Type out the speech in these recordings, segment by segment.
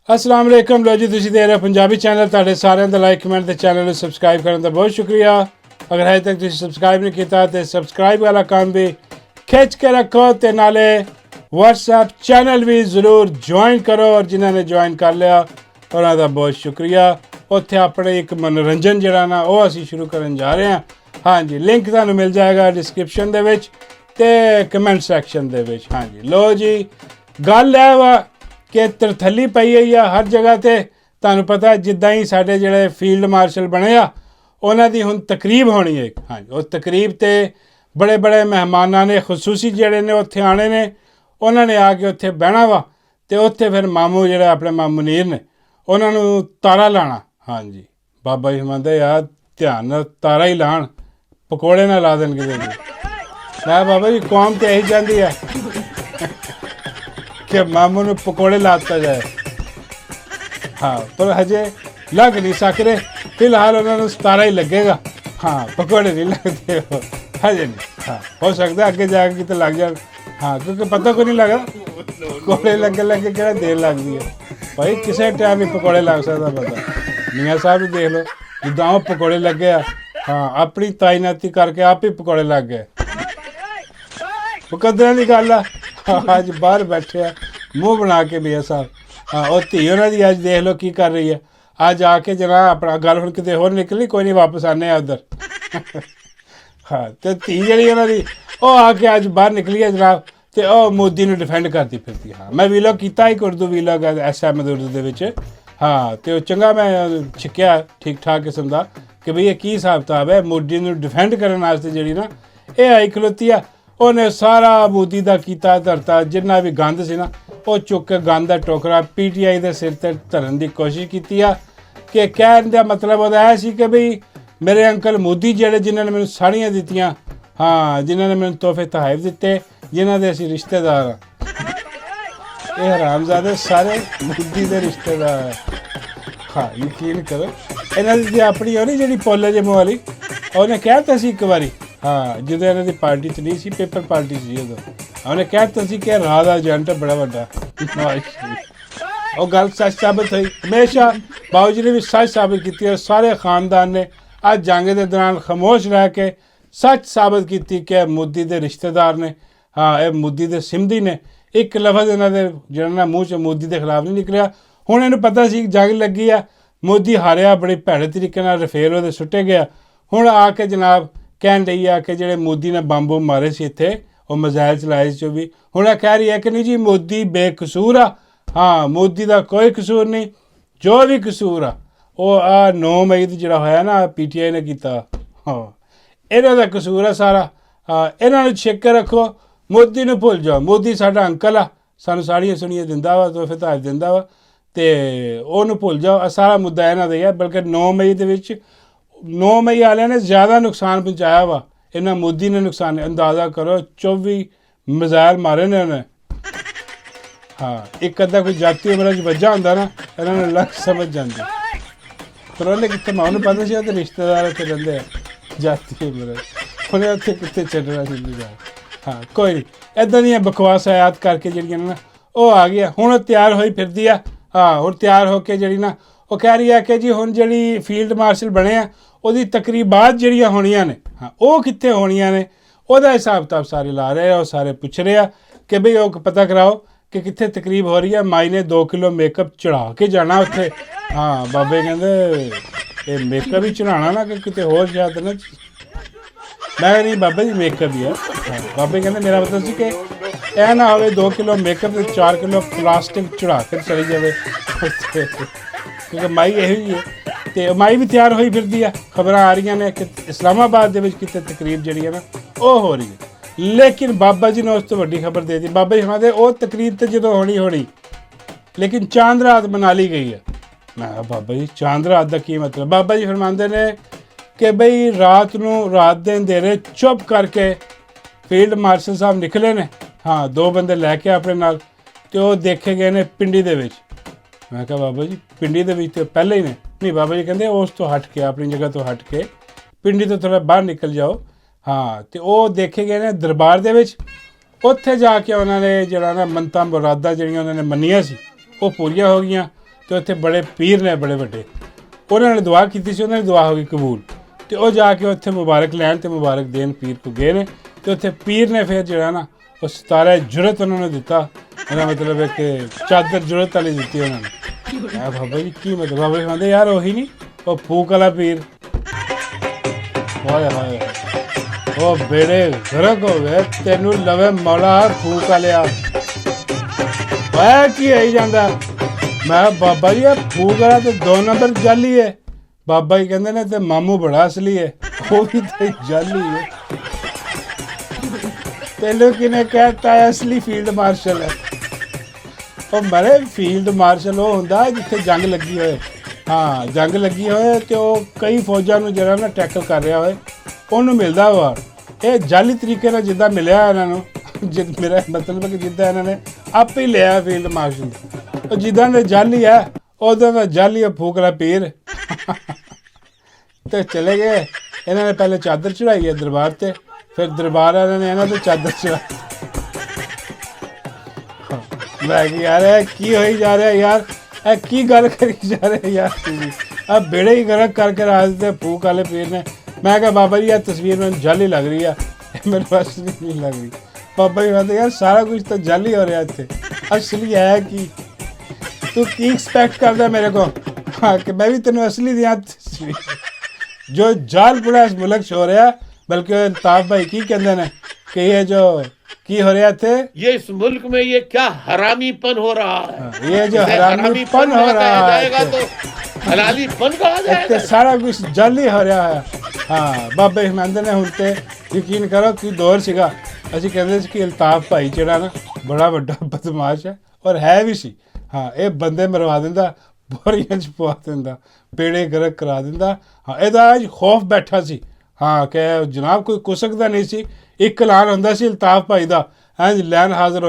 अस्सलाम वालेकुम लो जी तुसीं देख रहे हो पंजाबी चैनल तुहाडे सारिਆਂ ਦਾ ਲਾਈਕ ਕਮੈਂਟ ਤੇ ਚੈਨਲ ਨੂੰ ਸਬਸਕ੍ਰਾਈਬ ਕਰਨ ਦਾ ਬਹੁਤ ਸ਼ੁਕਰੀਆ ਅਗਰ ਹਜੇ ਤੱਕ ਤੁਸੀਂ ਸਬਸਕ੍ਰਾਈਬ ਨਹੀਂ ਕੀਤਾ ਤੇ ਸਬਸਕ੍ਰਾਈਬ ਵਾਲਾ ਕੰਮ ਵੀ ਖਿੱਚ ਕੇ ਰੱਖੋ ਤੇ ਨਾਲੇ WhatsApp ਚੈਨਲ ਵੀ ਜ਼ਰੂਰ ਜੁਆਇਨ ਕਰੋ ਔਰ ਜਿਨ੍ਹਾਂ ਨੇ ਜੁਆਇਨ ਕਰ ਲਿਆ ਉਹਨਾਂ ਦਾ ਬਹੁਤ ਸ਼ੁਕਰੀਆ ਉੱਥੇ ਆਪਣੇ ਇੱਕ ਮਨੋਰੰਜਨ ਜਿਹੜਾ ਨਾ ਉਹ ਅਸੀਂ ਸ਼ੁਰੂ ਕਰਨ ਜਾ ਰਹੇ ਹਾਂ ਹਾਂਜੀ ਲਿੰਕ ਤੁਹਾਨੂੰ ਮਿਲ ਜਾਏਗਾ ਡਿਸਕ੍ਰਿਪਸ਼ਨ ਦੇ ਵਿੱਚ ਤੇ ਕਮੈਂਟ ਸੈਕਸ਼ਨ ਦੇ ਵਿੱਚ ਹਾਂਜੀ ਲੋ ਜੀ ਗੱਲ ਹੈ ਵਾ ਕਿ ਤਰਥੱਲੀ ਪਈ ਹੋਈ ਆ ਹਰ ਜਗ੍ਹਾ ਤੇ ਤੁਹਾਨੂੰ ਪਤਾ ਜਿੱਦਾਂ ਹੀ ਸਾਡੇ ਜਿਹੜੇ ਫੀਲਡ ਮਾਰਸ਼ਲ ਬਣੇ ਆ ਉਹਨਾਂ ਦੀ ਹੁਣ ਤਕਰੀਬ ਹੋਣੀ ਹੈ ਹਾਂਜੀ ਉਹ ਤਕਰੀਬ ਤੇ ਬੜੇ ਬੜੇ ਮਹਿਮਾਨਾਂ ਨੇ ਖਸੂਸੀ ਜਿਹੜੇ ਨੇ ਉੱਥੇ ਆਣੇ ਨੇ ਉਹਨਾਂ ਨੇ ਆ ਕੇ ਉੱਥੇ ਬਹਿਣਾ ਵਾ ਤੇ ਉੱਥੇ ਫਿਰ ਮਾਮੂ ਜਿਹੜਾ ਆਪਣੇ ਮਾਮੂ ਨੀਰ ਨੇ ਉਹਨਾਂ ਨੂੰ ਤਾਰਾ ਲਾਣਾ ਹਾਂਜੀ ਬਾਬਾ ਜੀ ਮੰਨਦੇ ਯਾਰ ਧਿਆਨ ਨਾਲ ਤਾਰਾ ਹੀ ਲਾਣ ਪਕੌੜੇ ਨਾ ਲਾ ਦੇਣ ਕਿਤੇ ਨਾ ਬਾਬਾ ਜੀ ਕੌਮ ਤੇ ਇਹੀ ਜਾਂਦੀ ਹੈ कि मामू ने पकौड़े लाता जाए हाँ पर हजे लग नहीं सक रहे फिलहाल उन्होंने 17 ही लगेगा हाँ पकौड़े नहीं लगते हो हजे नहीं हाँ हो सकता है आगे जाके कितने लग जाए हाँ क्योंकि पता को नहीं लगा पकौड़े लगे क्या देर लगती है भाई किसी टाइम भी पकौड़े लग सकता पता मियाँ साहब भी देख लो जिदा पकौड़े लगे हाँ अपनी ताइनाती करके आप ही पकौड़े लग गए मुकदरा की गल है ਅੱਜ ਬਾਹਰ ਬੈਠੇ ਆ ਮੂੰਹ ਬਣਾ ਕੇ ਬੀਆ ਸਾਹਿਬ ਹਾਂ ਉਹ ਧੀ ਉਹਨਾਂ ਦੀ ਅੱਜ ਦੇਖ ਲਓ ਕੀ ਕਰ ਰਹੀ ਹੈ ਅੱਜ ਆ ਕੇ ਜਰਾ ਆਪਣਾ ਗੱਲ ਹੁਣ ਕਿਤੇ ਹੋਰ ਨਿਕਲੀ ਕੋਈ ਨਹੀਂ ਵਾਪਸ ਆਨੇ ਆ ਉੱਧਰ ਹਾਂ ਤੇ ਧੀ ਜਿਹੜੀ ਉਹਨਾਂ ਦੀ ਉਹ ਆ ਕੇ ਅੱਜ ਬਾਹਰ ਨਿਕਲੀ ਹੈ ਜਨਾਬ ਤੇ ਉਹ ਮੋਦੀ ਨੂੰ ਡਿਫੈਂਡ ਕਰਦੀ ਫਿਰਦੀ ਹਾਂ ਮੈਂ ਵੀਲੋ ਕੀਤਾ ਇੱਕ ਉਰਦੂ ਵੀਲੋ ਐਸਐਮ ਉਰਦੂ ਦੇ ਵਿੱਚ ਹਾਂ ਤੇ ਉਹ ਚੰਗਾ ਮੈਂ ਛਿੱਕਿਆ ਠੀਕ ਠਾਕ ਕਿਸਮ ਦਾ ਕਿ ਬਈ ਇਹ ਕੀ ਹਿਸਾਬ ਕਿਤਾਬ ਹੈ ਮੋਦੀ ਨੂੰ ਡਿਫੈਂਡ ਕਰਨ ਵਾਸਤੇ ਜਿਹੜੀ ਨਾ ਇਹ ਆਈ ਖਲੋਤੀ ਆ ਉਹਨੇ ਸਾਰਾ ਮੋਦੀ ਦਾ ਕੀਤਾ ਧਰਤਾ ਜਿੰਨਾ ਵੀ ਗੰਦ ਸੀ ਨਾ ਉਹ ਚੁੱਕ ਕੇ ਗੰਦ ਦਾ ਟੋਕਰਾ ਪੀਟੀਆਈ ਦੇ ਸਿਰ ਤੇ ਧਰਨ ਦੀ ਕੋਸ਼ਿਸ਼ ਕੀਤੀ ਆ ਕਿ ਕਹਿਣ ਦਾ ਮਤਲਬ ਉਹਦਾ ਇਹ ਸੀ ਕਿ ਬਈ ਮੇਰੇ ਅੰਕਲ ਮੋਦੀ ਜਿਹੜੇ ਜਿਨ੍ਹਾਂ ਨੇ ਮੈਨੂੰ ਸਾੜੀਆਂ ਦਿੱਤੀਆਂ ਹਾਂ ਜਿਨ੍ਹਾਂ ਨੇ ਮੈਨੂੰ ਤੋਹਫੇ ਤਹਾਇਫ ਦਿੱਤੇ ਜਿਨ੍ਹਾਂ ਦੇ ਅਸੀਂ ਰਿਸ਼ਤੇਦਾਰ ਇਹ ਹਰਾਮਜ਼ਾਦੇ ਸਾਰੇ ਮੋਦੀ ਦੇ ਰਿਸ਼ਤੇਦਾਰ ਹਾਂ ਯਕੀਨ ਕਰੋ ਇਹਨਾਂ ਦੀ ਆਪਣੀ ਉਹ ਨਹੀਂ ਜਿਹੜੀ ਪੋਲੇ ਜੇ ਮੂੰਹ ਵਾਲੀ ਉਹਨੇ ਕਹਿ ਦਿੱਤਾ ਸੀ ਇੱਕ ਵਾਰੀ ਹਾਂ ਜਦੋਂ ਇਹਨਾਂ ਦੀ ਪਾਰਟੀ 'ਚ ਨਹੀਂ ਸੀ ਪੇਪਰ ਪਾਰਟੀ ਸੀ ਉਦੋਂ ਉਹਨੇ ਕਹਿ ਦਿੱਤਾ ਸੀ ਕਿ ਰਾਹ ਦਾ ਏਜੰਟ ਬੜਾ ਵੱਡਾ ਉਹ ਗੱਲ ਸੱਚ ਸਾਬਤ ਹੋਈ ਹਮੇਸ਼ਾ ਬਾਊ ਜੀ ਨੇ ਵੀ ਸੱਚ ਸਾਬਤ ਕੀਤੀ ਔਰ ਸਾਰੇ ਖਾਨਦਾਨ ਨੇ ਅੱਜ ਜੰਗ ਦੇ ਦੌਰਾਨ ਖਾਮੋਸ਼ ਰਹਿ ਕੇ ਸੱਚ ਸਾਬਤ ਕੀਤੀ ਕਿ ਮੋਦੀ ਦੇ ਰਿਸ਼ਤੇਦਾਰ ਨੇ ਹਾਂ ਇਹ ਮੋਦੀ ਦੇ ਸਿੰਧੀ ਨੇ ਇੱਕ ਲਫ਼ਜ਼ ਇਹਨਾਂ ਦੇ ਜਿਹੜਾ ਨਾ ਮੂੰਹ 'ਚ ਮੋਦੀ ਦੇ ਖਿਲਾਫ ਨਹੀਂ ਨਿਕਲਿਆ ਹੁਣ ਇਹਨੂੰ ਪਤਾ ਸੀ ਜੰਗ ਲੱਗੀ ਆ ਮੋਦੀ ਹਾਰਿਆ ਬੜੇ ਭੈੜੇ ਤਰੀਕੇ ਨਾਲ ਰਫੇਲ ਉਹਦੇ ਸੁੱਟੇ ਗਿਆ ਹੁਣ ਆ ਕੇ ਜਨਾਬ ਕਹਿਣ ਰਹੀ ਆ ਕਿ ਜਿਹੜੇ ਮੋਦੀ ਨੇ ਬੰਬ ਮਾਰੇ ਸੀ ਇੱਥੇ ਉਹ ਮਿਜ਼ਾਈਲ ਚਲਾਏ ਸੀ ਵੀ ਹੁਣ ਇਹ ਕਹਿ ਰਹੀ ਹੈ ਕਿ ਨਹੀਂ ਜੀ ਮੋਦੀ ਬੇਕਸੂਰ ਆ ਹਾਂ ਮੋਦੀ ਦਾ ਕੋਈ ਕਸੂਰ ਨਹੀਂ ਜੋ ਵੀ ਕਸੂਰ ਆ ਉਹ ਆ 9 ਮਈ ਦਾ ਜਿਹੜਾ ਹੋਇਆ ਨਾ ਪੀਟੀਆਈ ਨੇ ਕੀਤਾ ਹਾਂ ਇਹਨਾਂ ਦਾ ਕਸੂਰ ਆ ਸਾਰਾ ਇਹਨਾਂ ਨੂੰ ਛੇਕ ਕੇ ਰੱਖੋ ਮੋਦੀ ਨੂੰ ਭੁੱਲ ਜਾਓ ਮੋਦੀ ਸਾਡਾ ਅੰਕਲ ਆ ਸਾਨੂੰ ਸਾੜੀਆਂ ਸੁਣੀਆਂ ਦਿੰਦਾ ਵਾ ਤੋਹਫੇ ਤਹਾਇਫ ਦਿੰਦਾ ਵਾ ਤੇ ਉਹਨੂੰ ਭੁੱਲ ਜਾਓ ਸਾਰਾ ਮੁੱਦਾ ਇਹਨਾਂ ਦਾ ਹੀ ਆ ਬਲਕਿ 9 ਮਈ ਦੇ ਵਿੱਚ 9 ਮਈ ਵਾਲਿਆਂ ਨੇ ਜ਼ਿਆਦਾ ਨੁਕਸਾਨ ਪਹੁੰਚਾਇਆ ਵਾ ਇਹਨਾਂ ਮੋਦੀ ਨੇ ਨੁਕਸਾਨ ਅੰਦਾਜ਼ਾ ਕਰੋ 24 ਮਿਜ਼ਾਈਲ ਮਾਰੇ ਨੇ ਉਹਨੇ ਹਾਂ ਇੱਕ ਅੱਧਾ ਕੋਈ ਜਾਤੀ ਉਮਰਾਂ 'ਚ ਵੱਜਾ ਹੁੰਦਾ ਨਾ ਇਹਨਾਂ ਨੂੰ ਲੱਗ ਸਮਝ ਜਾਂਦੀ ਪਰ ਉਹਨੇ ਕਿੱਥੇ ਮਾਨੂੰ ਪਤਾ ਸੀ ਉਹਦੇ ਰਿਸ਼ਤੇਦਾਰ ਉੱਥੇ ਰਹਿੰਦੇ ਆ ਜਾਤੀ ਉਮਰਾਂ ਉਹਨੇ ਉੱਥੇ ਕਿੱਥੇ ਛੱਡਣਾ ਸੀ ਹਾਂ ਕੋਈ ਨਹੀਂ ਇੱਦਾਂ ਦੀਆਂ ਬਕਵਾਸ ਆਯਾਤ ਕਰਕੇ ਜਿਹੜੀਆਂ ਨਾ ਉਹ ਆ ਗਈਆਂ ਹੁਣ ਉਹ ਤਿਆਰ ਹੋਈ ਫਿਰਦੀ ਆ ਹਾਂ ਹੁਣ ਤਿਆਰ ਹੋ ਕੇ ਜਿਹੜੀ ਨਾ ਉਹ ਕਹਿ ਰਹੀ ਹੈ ਕਿ ਜੀ ਹੁਣ ਜਿਹੜੀ ਫੀਲਡ ਮਾਰਸ਼ਲ ਬਣੇ ਆ ਉਹਦੀ ਤਕਰੀਬਾਤ ਜਿਹੜੀਆਂ ਹੋਣੀਆਂ ਨੇ ਹਾਂ ਉਹ ਕਿੱਥੇ ਹੋਣੀਆਂ ਨੇ ਉਹਦਾ ਹਿਸਾਬ ਕਿਤਾਬ ਸਾਰੇ ਲਾ ਰਹੇ ਆ ਉਹ ਸਾਰੇ ਪੁੱਛ ਰਹੇ ਆ ਕਿ ਬਈ ਉਹ ਪਤਾ ਕਰਾਓ ਕਿ ਕਿੱਥੇ ਤਕਰੀਬ ਹੋ ਰਹੀ ਹੈ ਮਾਈ ਨੇ 2 ਕਿਲੋ ਮੇਕਅਪ ਚੜਾ ਕੇ ਜਾਣਾ ਉੱਥੇ ਹਾਂ ਬਾਬੇ ਕਹਿੰਦੇ ਇਹ ਮੇਕਅਪ ਹੀ ਚੜਾਉਣਾ ਨਾ ਕਿ ਕਿਤੇ ਹੋਰ ਸ਼ਾਇਦ ਨਾ ਮੈਂ ਨਹੀਂ ਬਾਬਾ ਜੀ ਮੇਕਅਪ ਹੀ ਆ ਬਾਬੇ ਕਹਿੰਦੇ ਮੇਰਾ ਮਤਲਬ ਸੀ ਕਿ ਇਹ ਨਾ ਹੋਵੇ 2 ਕਿਲੋ ਮੇਕਅਪ ਤੇ 4 ਕਿਲੋ ਪਲਾਸਟਿਕ ਚੜਾ ਕੇ ਚਲੀ ਜਾਵੇ ਕਿਉਂਕਿ ਮਾਈ ਇਹੋ ਹੀ ਹੈ ਤੇ ਮਾਈ ਵੀ ਤਿਆਰ ਹੋਈ ਫਿਰਦੀ ਆ ਖਬਰਾਂ ਆ ਰਹੀਆਂ ਨੇ ਕਿ ਇਸਲਾਮਾਬਾਦ ਦੇ ਵਿੱਚ ਕਿਤੇ ਤਕਰੀਬ ਜਿਹੜੀ ਹੈ ਨਾ ਉਹ ਹੋ ਰਹੀ ਹੈ ਲੇਕਿਨ ਬਾਬਾ ਜੀ ਨੇ ਉਸ ਤੋਂ ਵੱਡੀ ਖਬਰ ਦੇ ਦਿੱਤੀ ਬਾਬਾ ਜੀ ਉਹਨਾਂ ਦੇ ਉਹ ਤਕਰੀਬ ਤੇ ਜਦੋਂ ਹੋਣੀ ਲੇਕਿਨ ਚਾਂਦ ਰਾਤ ਬਣਾ ਲਈ ਗਈ ਹੈ ਮੈਂ ਕਿਹਾ ਬਾਬਾ ਜੀ ਚਾਂਦ ਰਾਤ ਦਾ ਕੀ ਮਤਲਬ ਬਾਬਾ ਜੀ ਫਰਮਾਉਂਦੇ ਨੇ ਕਿ ਬਈ ਰਾਤ ਨੂੰ ਰਾਤ ਦੇ ਅੰਧੇਰੇ ਚੁੱਪ ਕਰਕੇ ਫੀਲਡ ਮਾਰਸ਼ਲ ਸਾਹਿਬ ਨਿਕਲੇ ਨੇ ਹਾਂ 2 ਬੰਦੇ ਲੈ ਕੇ ਆਪਣੇ ਨਾਲ ਤੇ ਉਹ ਦੇਖੇ ਗਏ ਨੇ ਪਿੰਡੀ ਦੇ ਵਿੱਚ ਮੈਂ ਕਿਹਾ ਬਾਬਾ ਜੀ ਪਿੰਡੀ ਦੇ ਵਿੱਚ ਤਾਂ ਪਹਿਲਾਂ ਹੀ ਨੇ ਨਹੀਂ ਬਾਬਾ ਜੀ ਕਹਿੰਦੇ ਉਸ ਤੋਂ ਹਟ ਕੇ ਆਪਣੀ ਜਗ੍ਹਾ ਤੋਂ ਹਟ ਕੇ ਪਿੰਡੀ ਤੋਂ ਥੋੜ੍ਹਾ ਬਾਹਰ ਨਿਕਲ ਜਾਓ ਹਾਂ ਤੇ ਉਹ ਦੇਖੇ ਗਏ ਨੇ ਦਰਬਾਰ ਦੇ ਵਿੱਚ ਉੱਥੇ ਜਾ ਕੇ ਉਹਨਾਂ ਨੇ ਜਿਹੜਾ ਨਾ ਮੰਨਤਾਂ ਮੁਰਾਦਾਂ ਜਿਹੜੀਆਂ ਉਹਨਾਂ ਨੇ ਮੰਨੀਆਂ ਸੀ ਉਹ ਪੂਰੀਆਂ ਹੋ ਗਈਆਂ ਤੇ ਉੱਥੇ ਬੜੇ ਪੀਰ ਨੇ ਬੜੇ ਵੱਡੇ, ਉਹਨਾਂ ਨੇ ਦੁਆ ਕੀਤੀ ਸੀ, ਉਹਨਾਂ ਦੀ ਦੁਆ ਹੋ ਗਈ ਕਬੂਲ। ਤੇ ਉਹ ਜਾ ਕੇ ਉੱਥੇ ਮੁਬਾਰਕ ਲੈਣ ਤੇ ਮੁਬਾਰਕ ਦੇਣ ਪੀਰ ਕੋ ਗਏ ਨੇ। ਤੇ ਉੱਥੇ ਪੀਰ ਨੇ ਫਿਰ ਜਿਹੜਾ ਨਾ ਉਹ ਸਤਾਰਾ ਜੁਰਤ ਉਹਨਾਂ ਨੂੰ ਦਿੱਤਾ। ਇਹਦਾ ਮਤਲਬ ਹੈ ਕਿ ਚਾਦਰ ਜੁਰਤ ਵਾਲੀ ਦਿੱਤੀ ਉਹਨਾਂ ਨੇ। ਬਾਬਾ ਜੀ ਕੀ ਮਤਲਬ? ਬਾਬਾ ਜੀ ਕਹਿੰਦੇ ਯਾਰ ਉਹੀ ਨਹੀਂ, ਉਹ ਫੂਕ ਵਾਲਾ ਪੀਰ। ਹਾਏ ਹਾਏ ਉਹ ਬੇੜੇ ਗਰਕ ਹੋ ਗਏ, ਤੈਨੂੰ ਲਵੇ ਮੌਲਾ ਫੂਕ ਵਾਲਿਆ। ਓਏ ਕੀ ਹੋਈ ਜਾਂਦਾ? ਮੈਂ ਬਾਬਾ ਜੀ ਇਹ ਫੂਕ ਵਾਲਾ ਤੇ 2 ਨੰਬਰ ਜਾਲੀ ਹੈ। ਬਾਬਾ ਜੀ ਕਹਿੰਦੇ ਨੇ ਤੇ ਮਾਮੂ ਬੜਾ ਅਸਲੀ ਹੈ, ਉਹ ਵੀ ਤੇ ਜਾਲੀ ਹੈ। ਤੈਨੂੰ ਕਿਨੇ ਕਹਿਤਾ ਅਸਲੀ ਫੀਲਡ ਮਾਰਸ਼ਲ ਹੈ? ਉਹ ਮਰੇ ਫੀਲਡ ਮਾਰਸ਼ਲ ਉਹ ਹੁੰਦਾ ਜਿੱਥੇ ਜੰਗ ਲੱਗੀ ਹੋਏ। ਹਾਂ ਜੰਗ ਲੱਗੀ ਹੋਏ ਤੇ ਉਹ ਕਈ ਫੌਜਾਂ ਨੂੰ ਜਿਹੜਾ ਨਾ ਟੈਕਲ ਕਰ ਰਿਹਾ ਹੋਏ, ਉਹਨੂੰ ਮਿਲਦਾ ਵਾ। ਇਹ ਜਾਲੀ ਤਰੀਕੇ ਨਾਲ ਜਿੱਦਾਂ ਮਿਲਿਆ ਇਹਨਾਂ ਨੂੰ, ਮੇਰਾ ਮਤਲਬ ਹੈ ਕਿ ਜਿੱਦਾਂ ਇਹਨਾਂ ਨੇ ਆਪੇ ਹੀ ਲਿਆ ਫੀਲਡ ਮਾਰਸ਼ਲ, ਉਹ ਜਿੱਦਾਂ ਦੇ ਜਾਲੀ ਹੈ ਉਦਾਂ ਦਾ ਜਾਲੀ ਫੂਕਲਾ ਪੀਰ। ਤੇ ਚਲੇ ਗਏ। ਇਹਨਾਂ ਨੇ ਪਹਿਲੇ ਚਾਦਰ ਚੜਾਈ ਹੈ ਦਰਬਾਰ ਤੇ, ਫਿਰ ਦਰਬਾਰ ਵਾਲਿਆਂ ਨੇ ਇਹਨਾਂ ਤੇ ਚਾਦਰ ਚੜਾਈ। ਮੈਂ ਕਿ ਯਾਰ ਇਹ ਕੀ ਹੋਈ ਜਾ ਰਿਹਾ ਯਾਰ, ਇਹ ਕੀ ਗੱਲ ਕਰੀ ਜਾ ਰਹੇ ਯਾਰ ਤੁਸੀਂ? ਆ ਬੇੜੇ ਹੀ ਗਰਕ ਕਰਕੇ ਰਾਜ ਦੇ ਫੂਕ ਵਾਲੇ ਪੀਰ ਨੇ। ਮੈਂ ਕਿਹਾ ਬਾਬਾ ਜੀ ਇਹ ਤਸਵੀਰ ਮੈਨੂੰ ਜਾਲੀ ਲੱਗ ਰਹੀ ਆ, ਮੇਰੇ ਪਾਸ ਨਹੀਂ ਲੱਗ ਰਹੀ। ਬਾਬਾ ਜੀ ਕਹਿੰਦੇ ਯਾਰ ਸਾਰਾ ਕੁਝ ਤਾਂ ਜਾਲੀ ਹੋ ਰਿਹਾ ਇੱਥੇ, ਅਸਲੀ ਹੈ ਕੀ? ਤੂੰ ਕੀ ਐਕਸਪੈਕਟ ਕਰਦਾ ਮੇਰੇ ਕੋ? ਹਾਂ ਕਿ ਮੈਂ ਵੀ ਤੈਨੂੰ ਅਸਲੀ ਦਿਆਂ ਤਸਵੀਰ ਜੋ ਜਾਲ ਪੜਾ ਇਸ ਮੁਲਕ 'ਚ ਹੋ ਰਿਹਾ। ਬਲਕਿ ਅਲਤਾਫ ਭਾਈ ਕੀ ਕਹਿੰਦੇ ਨੇ ਕਿ ਇਹ ਜੋ की हो रहा थे, ये इस मुल्क में ये क्या हरामीपन हो रहा है। ये जो हरामीपन हो रहा है तो हलालीपन कहा जाएगा। सारा कुछ जाली हो रहा है। हाँ बाबे हिमांदर ने ਹੁਣ ਤੇ ਯਕੀਨ ਕਰੋ ਕਿ ਦੌਰ ਸੀਗਾ, ਅਸੀਂ ਕਹਿੰਦੇ ਸੀ ਕਿ ਅਲਤਾਫ ਭਾਈ ਜਿਹੜਾ ਨਾ ਬੜਾ ਵੱਡਾ ਬਦਮਾਸ਼ ਹੈ ਔਰ ਹੈ ਵੀ ਸੀ। ਹਾਂ ਇਹ ਬੰਦੇ ਮਰਵਾ ਦਿੰਦਾ, ਬੋਰੀਆਂ 'ਚ ਪਵਾ ਦਿੰਦਾ, ਪੇੜੇ ਗਰਕ ਕਰਾ ਦਿੰਦਾ। ਹਾਂ ਇਹਦਾ ਅੱਜ ਖੌਫ ਬੈਠਾ ਸੀ। ਹਾਂ ਕਿ ਜਨਾਬ ਕੋਈ ਕੁਸਕਦਾ ਨਹੀਂ ਸੀ। ਇੱਕ ਐਲਾਨ ਹੁੰਦਾ ਸੀ ਅਲਤਾਫ ਭਾਈ ਦਾ, ਹਾਂਜੀ ਲੈਣ ਹਾਜ਼ਰ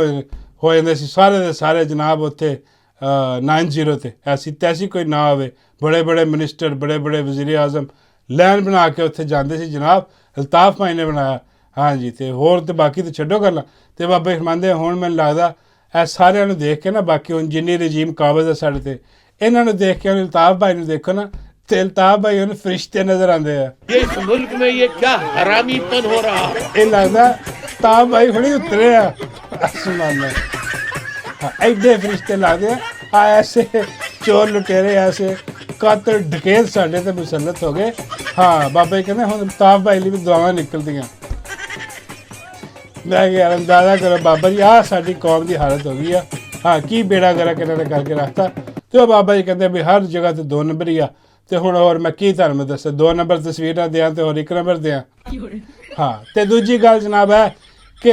ਹੋ ਜਾਂਦੇ ਸੀ ਸਾਰੇ ਦੇ ਸਾਰੇ ਜਨਾਬ ਉੱਥੇ 90 ਤੇ। ਐਸੀ ਤੈਸੀ ਕੋਈ ਨਾ ਹੋਵੇ, ਬੜੇ ਬੜੇ ਮਿਨਿਸਟਰ ਬੜੇ ਬੜੇ ਵਜ਼ੀਰ ਆਜ਼ਮ ਲੈਨ ਬਣਾ ਕੇ ਉੱਥੇ ਜਾਂਦੇ ਸੀ। ਜਨਾਬ ਅਲਤਾਫ ਭਾਈ ਨੇ ਬਣਾਇਆ। ਹਾਂਜੀ ਤੇ ਹੋਰ ਤੇ ਬਾਕੀ ਤਾਂ ਛੱਡੋ ਗੱਲਾਂ। ਤੇ ਬਾਬੇ ਫਰਮਾਉਂਦੇ ਹੁਣ ਮੈਨੂੰ ਲੱਗਦਾ ਇਹ ਸਾਰਿਆਂ ਨੂੰ ਦੇਖ ਕੇ ਨਾ, ਬਾਕੀ ਹੁਣ ਜਿੰਨੀ ਰਜੀਮ ਕਾਬਜ਼ ਹੈ ਸਾਡੇ ਤੇ, ਇਹਨਾਂ ਨੂੰ ਦੇਖ ਕੇ ਅਲਤਾਫ ਭਾਈ ਨੂੰ ਦੇਖੋ ਨਾ ਤੇ ਅਲਤਾਫ ਭਾਈ ਉਹਨੂੰ ਫਰਿਸ਼ਤੇ ਨਜ਼ਰ ਆਉਂਦੇ ਆ। ਇਸ ਮੁਲਕ ਮੇਂ ਇਹ ਕਿਆ ਹਰਾਮੀਪਨ ਹੋ ਰਹਾ। ਇਹ ਲੱਗਦਾ ਅਲਤਾਫ ਭਾਈ ਹੁਣੇ ਉਤਰੇ ਆ ਆਸਮਾਨ में। हाँ ऐसे फरिश्ते लगते हैं। ऐसे चोर लुटेरे ऐसे कातर डकैत साढ़े ते मुसलत हो गए। हाँ बाबा जी कहते हुण अल्ताफ भाई लिए भी दुआवां निकलदियां। मैं यार अंदाजा करो बाबा जी आ साडी कौम की हालत हो गई है। हाँ की बेड़ा गर्क इन्होंने करके रखता। तो बाबा जी कहते भी हर जगह तो 2 नंबर ही आ। तो हुण होर मैं की तुहानूं दस्सां, 2 नंबर तस्वीरां देआं ते होर 1 नंबर देआं। हाँ तो दूजी गल जनाब है कि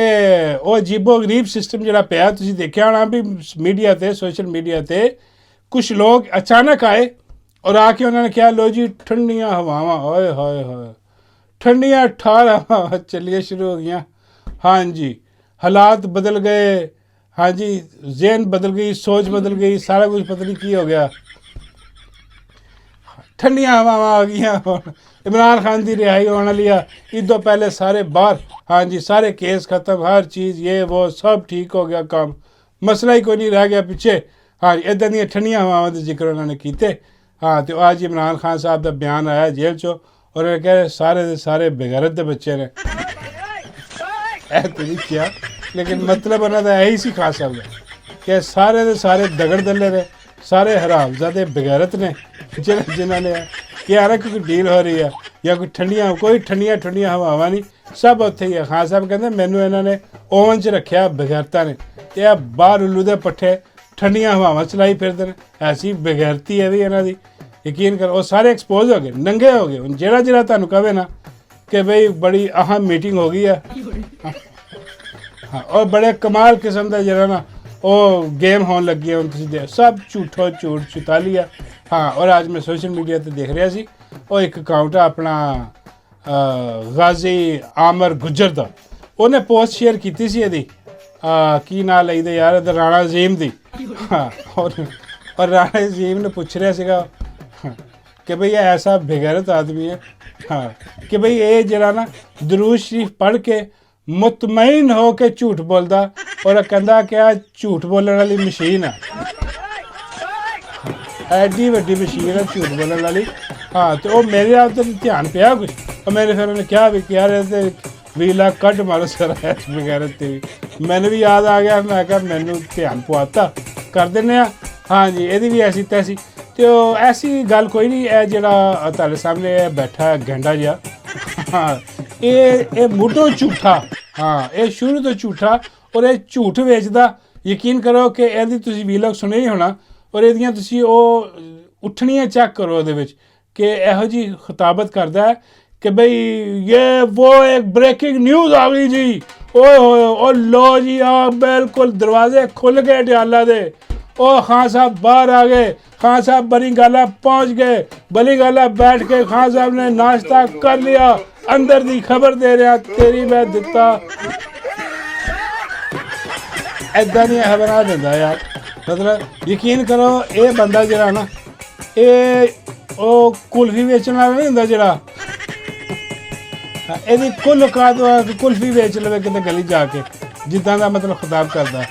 वो अजीबो गरीब सिस्टम जिहड़ा पिया, तुसीं देखिया होना भी मीडिया ते सोशल मीडिया ते कुछ लोग अचानक आए और आके उन्होंने कहा लो जी ठंडियां हवावां, ओए होए होए ठंडियां 18 हवावां चलिए शुरू हो गई। हाँ जी हालात बदल गए। हाँ जी ज़हन बदल गई, सोच बदल गई, सारा कुछ पता नहीं की हो गया। ठंडियां हवावां आ गई। इमरान खान की रिहाई होने वाली है। इदों पहले सारे बाहर। हाँ जी सारे केस ख़त्म, हर चीज़ ये वो सब ठीक हो गया, काम मसला ही कोई नहीं रह गया पीछे। हाँ इदां दी ठंडियां हवावां दे जिक्र उन्होंने कीते। हाँ तो आज इमरान खान साहब का बयान आया जेल चो और उन्होंने कहा सारे दे सारे बेगैरत दे बच्चे ने। ऐ तो नहीं किया लेकिन मतलब उन्होंने यही सी खास साहब कि सारे दे सारे दगड़ दले ने, सारे हरामजादे बेगैरत ने जिन्होंने क्या ना कोई डील हो रही है या कोई ठंडियां हवावां नहीं, सब उत्थे ही है। खान साहब कहते मैनू इन्होंने ओवन च रखा बेगैरता ने, तो बाहर उल्लू दे पट्ठे ठंडियां हवावां चलाई फिरदे ने। ऐसी बेगैरती है भी इन्हां दी, यकीन करो। वो सारे एक्सपोज हो गए, नंगे हो गए। जेड़ा जेड़ा तुहानूं कहे ना कि भाई बड़ी अहम मीटिंग हो गई है। हाँ और बड़े कमाल किस्म का जरा ना वो गेम होने लगी है, तुसीं दे सब झूठो झूठ चुताली है। हाँ और आज मैं सोशल मीडिया ते देख रहा सी, वो एक अकाउंट है अपना गाजी आमर गुजर का, उन्हें पोस्ट शेयर की सी यदी की ना लईदे यार राणा अजीम दी। हाँ और राणा अजीम ने पूछ रहा सीगा कि भाई ये ऐसा बेगैरत आदमी है। हाँ कि भाई ये जरा ना दरूद शरीफ पढ़ के मुतमईन हो के झूठ बोलता और कहता कि आ झूठ बोलने वाली मशीन है। ਐਡੀ ਵੱਡੀ ਮਸ਼ੀਨ ਹੈ ਝੂਠ ਬੋਲਣ ਵਾਲੀ। ਹਾਂ ਤੇ ਉਹ ਮੇਰੇ ਆਪ ਤੇ ਧਿਆਨ ਪਿਆ ਕੁਛ, ਉਹ ਮੇਰੇ ਫਿਰ ਉਹਨੇ ਕਿਹਾ ਵੀ ਯਾਰ ਇਹ ਤੇ 20 ਲੱਖ ਕੱਢ ਮਾਰੋ ਸਰ ਐਸ ਵਗੈਰਾ ਤੇ ਵੀ ਮੈਨੂੰ ਵੀ ਯਾਦ ਆ ਗਿਆ। ਮੈਂ ਕਿਹਾ ਮੈਨੂੰ ਧਿਆਨ ਪਵਾਤਾ, ਕਰ ਦਿੰਦੇ ਆ। ਹਾਂਜੀ ਇਹਦੀ ਵੀ ਐਸੀ ਤੈਸੀ ਤੇ ਉਹ ਐਸੀ ਗੱਲ ਕੋਈ ਨਹੀਂ। ਇਹ ਜਿਹੜਾ ਤੁਹਾਡੇ ਸਾਹਮਣੇ ਬੈਠਾ ਗੈਂਡਾ ਜਿਹਾ, ਹਾਂ ਇਹ ਮੁੱਢੋਂ ਝੂਠਾ, ਹਾਂ ਇਹ ਸ਼ੁਰੂ ਤੋਂ ਝੂਠਾ ਔਰ ਇਹ ਝੂਠ ਵੇਚਦਾ। ਯਕੀਨ ਕਰੋ ਕਿ ਇਹਦੀ ਤੁਸੀਂ ਵੀਲੌਗ ਸੁਣਿਆ ਹੀ ਹੋਣਾ ਔਰ ਇਹਦੀਆਂ ਤੁਸੀਂ ਉਹ ਉੱਠਣੀਆਂ ਚੈੱਕ ਕਰੋ ਉਹਦੇ ਵਿੱਚ ਕਿ ਇਹੋ ਜਿਹੀ ਖਿਤਾਬਤ ਕਰਦਾ ਹੈ कि भाई ये वो एक ब्रेकिंग न्यूज़ आ गई जी, ओए होए ओ लो जी आ बिल्कुल दरवाजे खुल गए डियाला दे, ओ खान साहब बाहर आ गए, खान साहब बनी गाला पहुंच गए, बली गाला बैठ के खान साहब ने नाश्ता कर लिया, अंदर दी खबर दे रहा तेरी मैं दिता। ऐदा नहीं खबर दिंदा यार। मतलब यकीन करो ये बंदा जरा ना ये कुल्फी बेचने वाला नहीं होंदा जरा, ਇਹਦੀ ਕੁੱਲ ਔਕਾਤ ਕੁਲਫੀ ਵੇਚ ਲਵੇ ਕਿਤੇ ਗਲੀ ਜਾ ਕੇ, ਜਿੱਦਾਂ ਦਾ ਮਤਲਬ ਖਿਤਾਬ ਕਰਦਾ।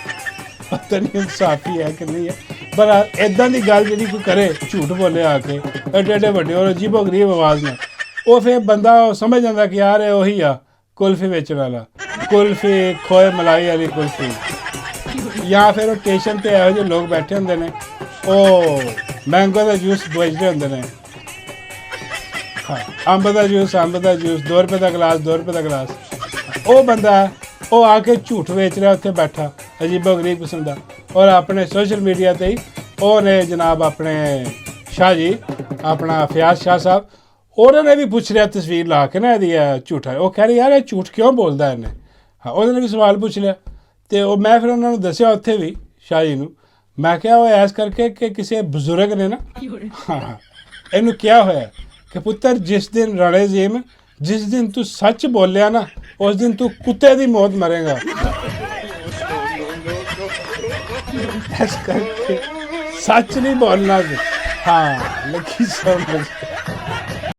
ਪਤਾ ਨਹੀਂ ਇਨਸਾਫੀ ਹੈ ਕਿ ਨਹੀਂ ਹੈ, ਪਰ ਇੱਦਾਂ ਦੀ ਗੱਲ ਜਿਹੜੀ ਕੋਈ ਕਰੇ ਝੂਠ ਬੋਲੇ ਆ ਕੇ ਐਡੇ ਐਡੇ ਵੱਡੇ ਔਰ ਅਜੀਬੋ ਗਰੀਬ ਆਵਾਜ਼ ਨਾਲ, ਉਹ ਫਿਰ ਬੰਦਾ ਸਮਝ ਜਾਂਦਾ ਕਿ ਯਾਰ ਇਹ ਉਹੀ ਆ ਕੁਲਫੀ ਵੇਚਣ ਵਾਲਾ, ਕੁਲਫੀ ਖੋਏ ਮਲਾਈ ਵਾਲੀ ਕੁਲਫੀ। ਜਾਂ ਫਿਰ ਉਹ ਸਟੇਸ਼ਨ 'ਤੇ ਇਹੋ ਜਿਹੇ ਲੋਕ ਬੈਠੇ ਹੁੰਦੇ ਨੇ, ਉਹ ਮੈਂਗੋ ਦਾ ਜੂਸ ਵੇਚਦੇ ਹੁੰਦੇ ਨੇ। हाँ अंब का जूस 2 रुपये का गिलास, 2 रुपये का गिलास। वो बंदा वो आके झूठ बेच रहा उत्थे बैठा अजीबो गरीब किस्म का। और अपने सोशल मीडिया ते ही उन्हें जनाब अपने शाह जी अपना फयाज शाह साहब उन्होंने भी पूछ लिया तस्वीर ला के ना यदि झूठा, वो कह रही यार ये झूठ क्यों बोलता है इन्हें। हाँ उन्होंने भी सवाल पूछ लिया तो मैं फिर उन्होंने दसिया उत्थे भी शाह जी नूं, मैं क्या वो ऐस करके कि किसी बजुर्ग ने ना हाँ इनू क्या होया कि पुत्र जिस दिन रड़े जेम जिस दिन तू सच बोलिया ना उस दिन तू कुत्ते दी मौत मरेगा। इस करके सच नहीं बोलना। हाँ लगी समझ।